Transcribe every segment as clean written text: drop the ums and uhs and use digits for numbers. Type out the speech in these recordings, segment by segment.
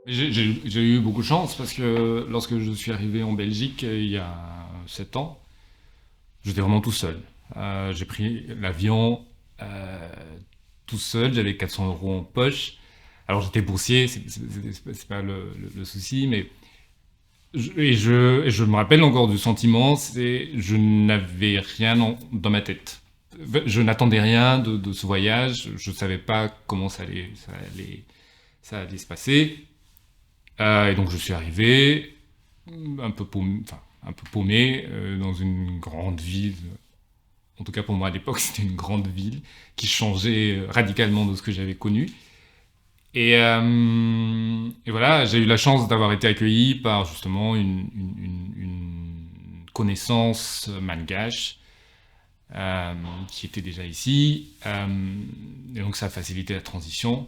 J'ai eu beaucoup de chance parce que lorsque je suis arrivé en Belgique il y a 7 ans, j'étais vraiment tout seul. J'ai pris l'avion euh, tout seul, j'avais 400 euros en poche. Alors j'étais boursier, c'est pas le souci, mais et je me rappelle encore du sentiment, c'est je n'avais rien dans ma tête. Je n'attendais rien de ce voyage, je savais pas comment ça allait se passer. Et donc je suis arrivé un peu paumé dans une grande ville. En tout cas pour moi à l'époque c'était une grande ville qui changeait radicalement de ce que j'avais connu. Et voilà, j'ai eu la chance d'avoir été accueilli par justement une connaissance malgache qui était déjà ici. Et donc ça a facilité la transition.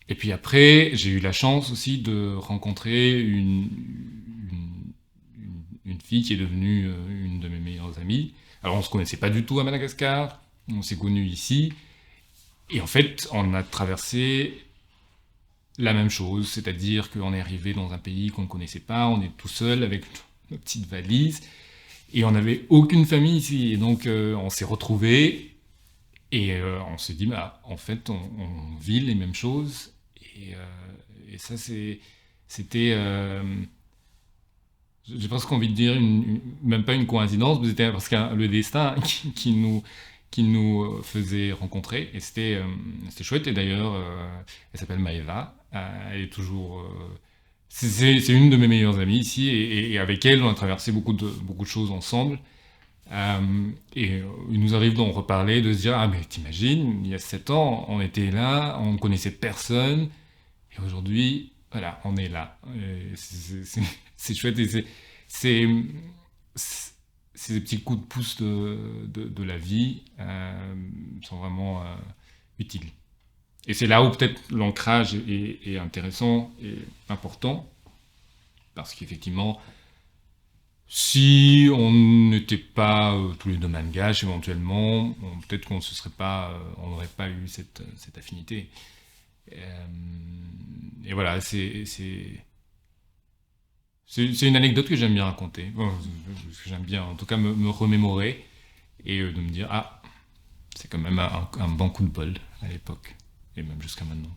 Et puis après, j'ai eu la chance aussi de rencontrer une fille qui est devenue une de mes meilleures amies. Alors on se connaissait pas du tout à Madagascar, on s'est connus ici. Et en fait, on a traversé la même chose, c'est-à-dire qu'on est arrivé dans un pays qu'on ne connaissait pas, on est tout seul avec nos petites valises, et on n'avait aucune famille ici. Et donc on s'est retrouvés, et on s'est dit, bah, en fait, on vit les mêmes choses. Et ça, c'était, j'ai presque envie de dire, même pas une coïncidence, mais c'était parce que le destin qui nous faisait rencontrer. Et c'était chouette. Et d'ailleurs, elle s'appelle Maëva. Elle est toujours. C'est une de mes meilleures amies ici. Et avec elle, on a traversé beaucoup de choses ensemble. Il nous arrive d'en reparler, de se dire, ah mais t'imagines, il y a 7 ans, on était là, on ne connaissait personne, et aujourd'hui, voilà, on est là. C'est chouette, et c'est- c'est des petits coups de pouce de la vie sont vraiment utiles. Et c'est là où peut-être l'ancrage est intéressant et important, parce qu'effectivement, si on n'était pas tous les deux malgaches, éventuellement, peut-être qu'on se serait pas, on n'aurait pas eu cette affinité. Euh, et voilà, c'est une anecdote que j'aime bien raconter, bon, que j'aime bien en tout cas me remémorer et de me dire ah, c'est quand même un bon coup de bol à l'époque et même jusqu'à maintenant.